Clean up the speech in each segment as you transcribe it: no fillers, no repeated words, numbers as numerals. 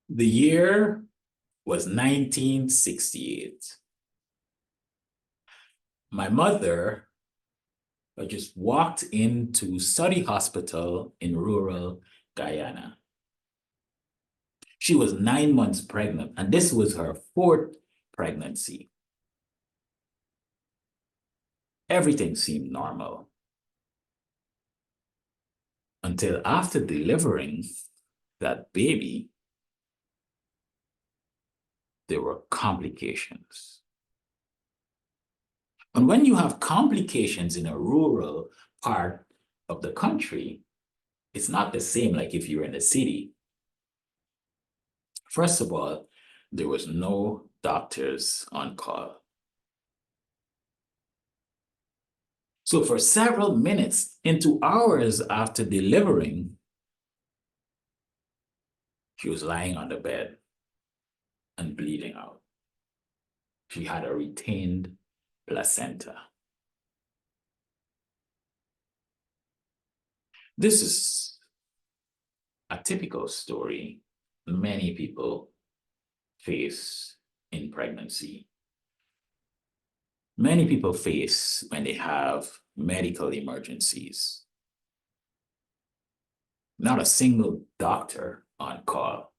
The year was 1968. My mother had just walked into Suddy Hospital in rural Guyana. She was 9 months pregnant, and this was her fourth pregnancy. Everything seemed normal until after delivering that baby, there were complications. And when you have complications in a rural part of the country, it's not the same like if you're in a city. First of all, there was no doctors on call. So for several minutes into hours after delivering, she was lying on the bed and bleeding out. She had a retained placenta. This is a typical story many people face in pregnancy. Many people face when they have medical emergencies. Not a single doctor on call.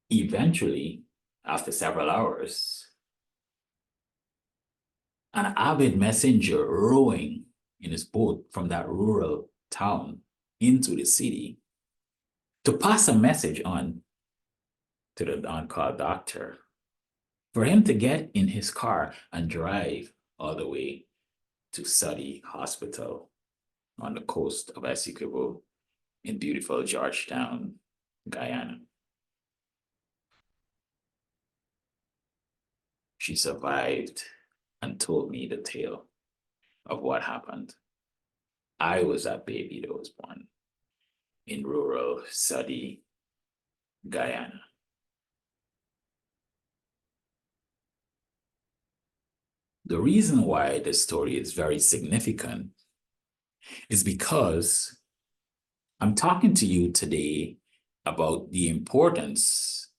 Eventually, after several hours, an avid messenger rowing in his boat from that rural town into the city to pass a message on to the on-call doctor for him to get in his car and drive all the way to Suddy Hospital on the coast of Essequibo in beautiful Georgetown, Guyana. She survived and told me the tale of what happened. I was that baby that was born in rural Suddy, Guyana. The reason why this story is very significant is because I'm talking to you today about the importance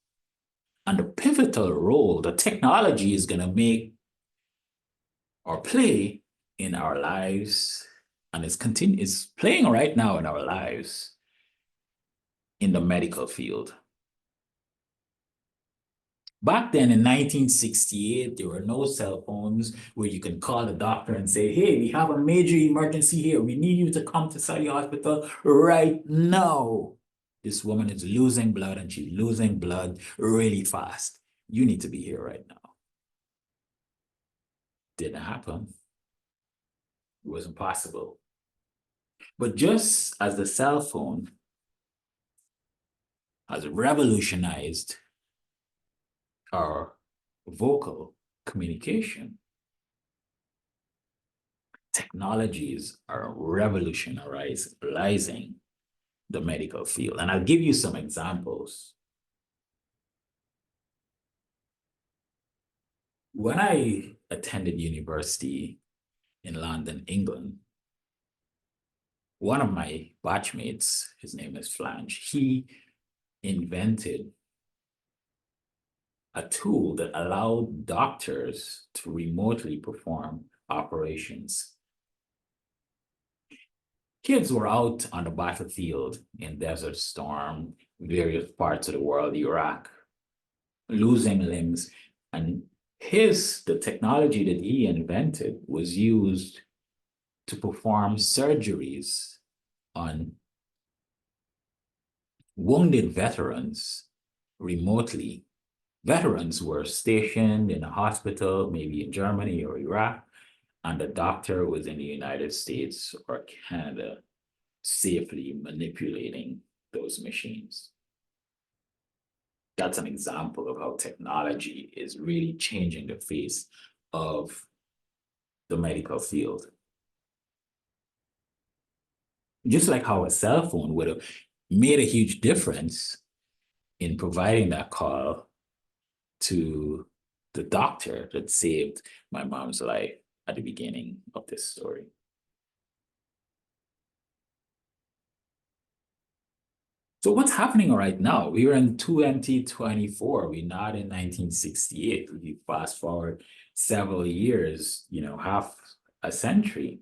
and the pivotal role that technology is going to make or play in our lives, and is playing right now in our lives in the medical field. Back then in 1968, there were no cell phones where you can call the doctor and say, hey, we have a major emergency here. We need you to come to Suddy Hospital right now. This woman is losing blood and she's losing blood really fast. You need to be here right now. Didn't happen. It wasn't possible. But just as the cell phone has revolutionized our vocal communication, technologies are revolutionizing the medical field. And I'll give you some examples. When I attended university in London, England, one of my batchmates, his name is Flange, he invented a tool that allowed doctors to remotely perform operations. Kids were out on the battlefield in Desert Storm, various parts of the world, Iraq, losing limbs. And the technology that he invented was used to perform surgeries on wounded veterans remotely. Veterans were stationed in a hospital, maybe in Germany or Iraq, and the doctor was in the United States or Canada, safely manipulating those machines. That's an example of how technology is really changing the face of the medical field. Just like how a cell phone would have made a huge difference in providing that call to the doctor that saved my mom's life at the beginning of this story. So what's happening right now? We are in 2024. We're not in 1968. We fast forward several years, half a century.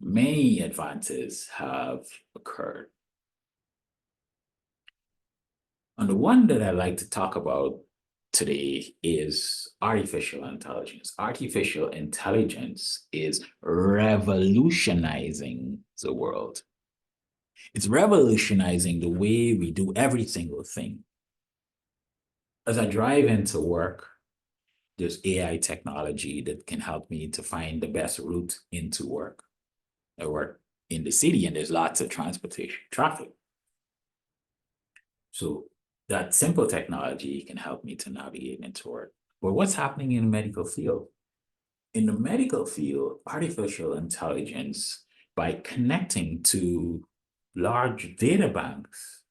Many advances have occurred. And the one that I like to talk about today is artificial intelligence. Artificial intelligence is revolutionizing the world. It's revolutionizing the way we do every single thing. As I drive into work, there's AI technology that can help me to find the best route into work. I work in the city and there's lots of transportation traffic. So that simple technology can help me to navigate into work. But what's happening in the medical field? In the medical field, artificial intelligence, by connecting to large data banks,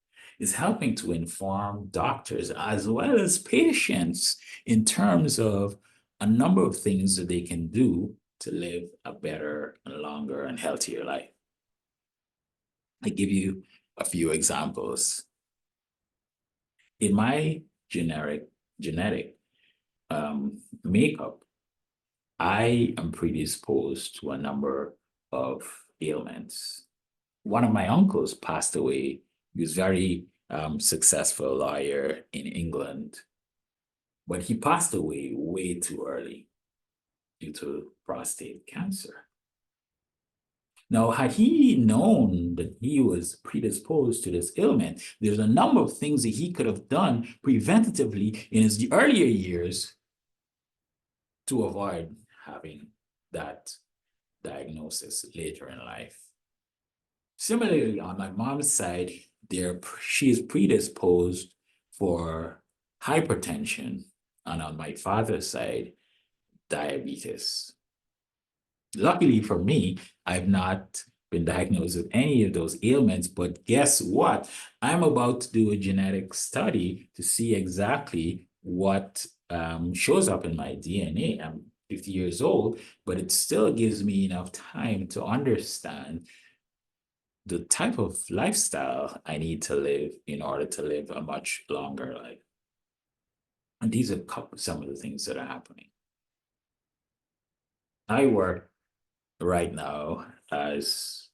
is helping to inform doctors as well as patients in terms of a number of things that they can do to live a better and longer and healthier life. I give you a few examples. In my genetic makeup, I am predisposed to a number of ailments. One of my uncles passed away. He was very successful lawyer in England, but he passed away way too early due to prostate cancer. Now, had he known that he was predisposed to this ailment, there's a number of things that he could have done preventatively in his earlier years to avoid having that diagnosis later in life. Similarly, on my mom's side, she is predisposed for hypertension, and on my father's side, diabetes. Luckily for me, I've not been diagnosed with any of those ailments, but guess what? I'm about to do a genetic study to see exactly what shows up in my DNA. I'm 50 years old, but it still gives me enough time to understand the type of lifestyle I need to live in order to live a much longer life. And these are some of the things that are happening. I work right now as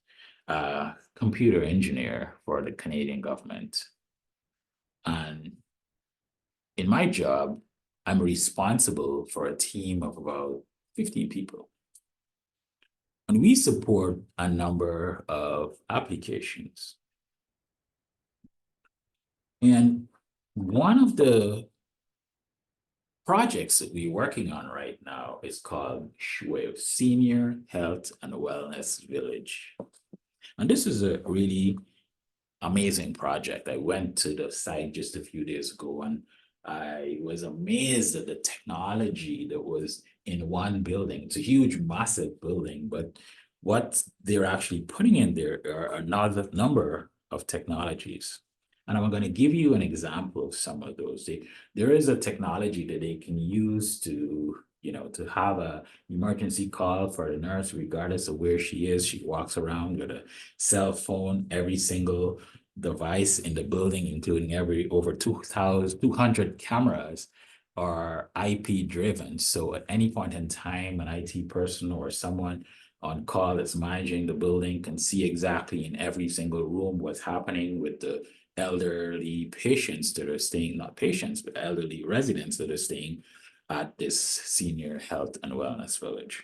a computer engineer for the Canadian government. And in my job, I'm responsible for a team of about 50 people. And we support a number of applications. And one of the projects that we're working on right now is called SHWV, Senior Health and Wellness Village. And this is a really amazing project. I went to the site just a few days ago and I was amazed at the technology that was in one building. It's a huge, massive building, but what they're actually putting in there are another number of technologies. And I'm going to give you an example of some of those. There is a technology that they can use to have a emergency call for the nurse, regardless of where she is. She walks around with a cell phone. Every single device in the building, including over 200 cameras, are IP driven. So at any point in time, an IT person or someone on call that's managing the building can see exactly in every single room what's happening with the elderly patients that are staying, not patients, but elderly residents that are staying at this senior health and wellness village.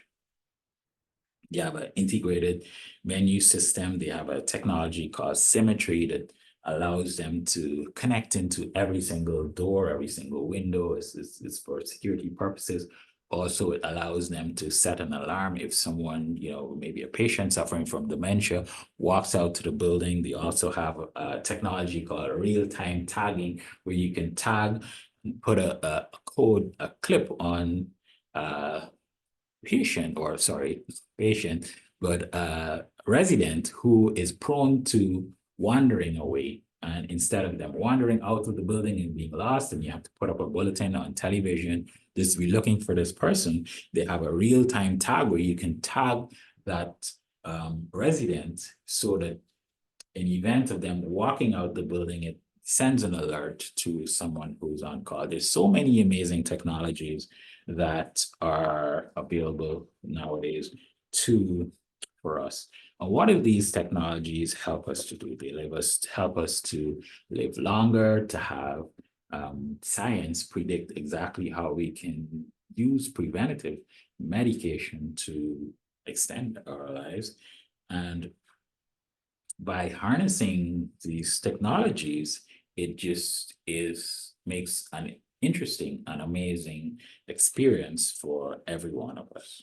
They have an integrated menu system. They have a technology called Symmetry that allows them to connect into every single door, every single window. It's for security purposes. Also, it allows them to set an alarm if someone, maybe a patient suffering from dementia, walks out to the building. They also have a technology called real-time tagging, where you can tag, put a code, a clip on patient, but a resident who is prone to wandering away. And instead of them wandering out of the building and being lost, and you have to put up a bulletin on television, just be looking for this person, they have a real-time tag where you can tag that resident so that in event of them walking out the building, it sends an alert to someone who's on call. There's so many amazing technologies that are available nowadays for us. And what do these technologies help us to do? They help us to live longer, to have science predict exactly how we can use preventative medication to extend our lives. And by harnessing these technologies, it just makes an interesting and amazing experience for every one of us.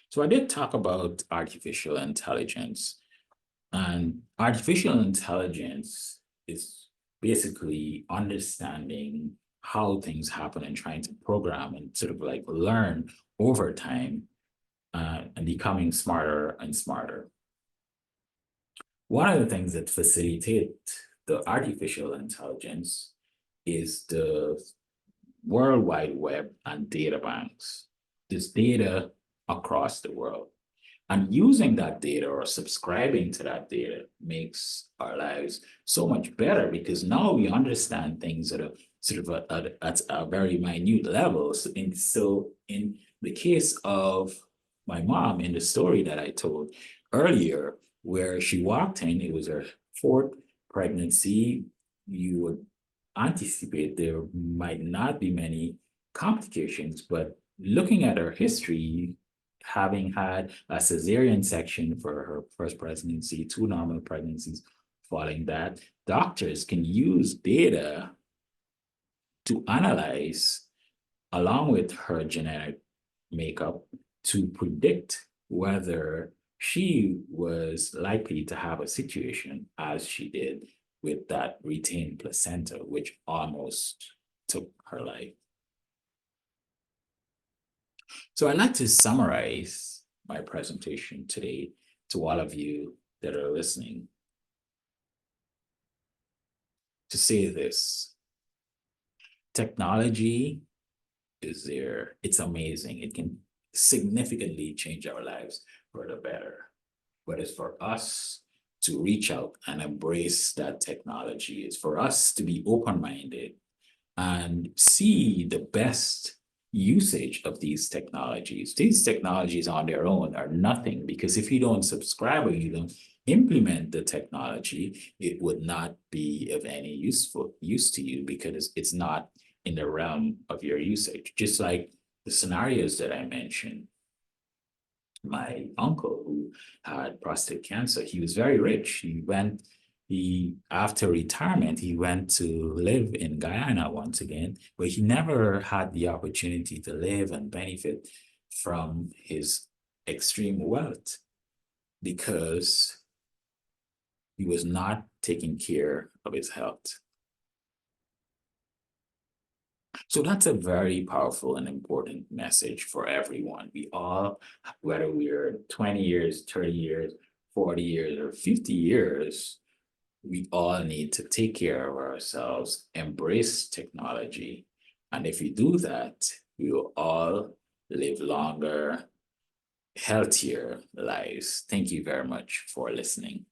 So I did talk about artificial intelligence, and artificial intelligence is basically understanding how things happen and trying to program and sort of like learn over time and becoming smarter and smarter. One of the things that facilitate the artificial intelligence is the World Wide Web and data banks. This data across the world. And using that data or subscribing to that data makes our lives so much better because now we understand things at a sort of at a very minute level. So in the case of my mom, in the story that I told earlier, where she walked in, it was her fourth pregnancy. You would anticipate there might not be many complications, but looking at her history, having had a cesarean section for her first pregnancy, 2 normal pregnancies following that, doctors can use data to analyze, along with her genetic makeup, to predict whether she was likely to have a situation as she did with that retained placenta, which almost took her life. So I'd like to summarize my presentation today to all of you that are listening to say this: technology is there, it's amazing, it can significantly change our lives for the better, but it's for us to reach out and embrace that technology. It's for us to be open-minded and see the best usage of these technologies. These technologies on their own are nothing, because if you don't subscribe or you don't implement the technology, it would not be of any use to you because it's not in the realm of your usage. Just like the scenarios that I mentioned. My uncle who had prostate cancer, he was very rich. After retirement, he went to live in Guyana once again, but he never had the opportunity to live and benefit from his extreme wealth because he was not taking care of his health. So that's a very powerful and important message for everyone. We all, whether we're 20 years, 30 years, 40 years, or 50 years, we all need to take care of ourselves, embrace technology. And if we do that, we will all live longer, healthier lives. Thank you very much for listening.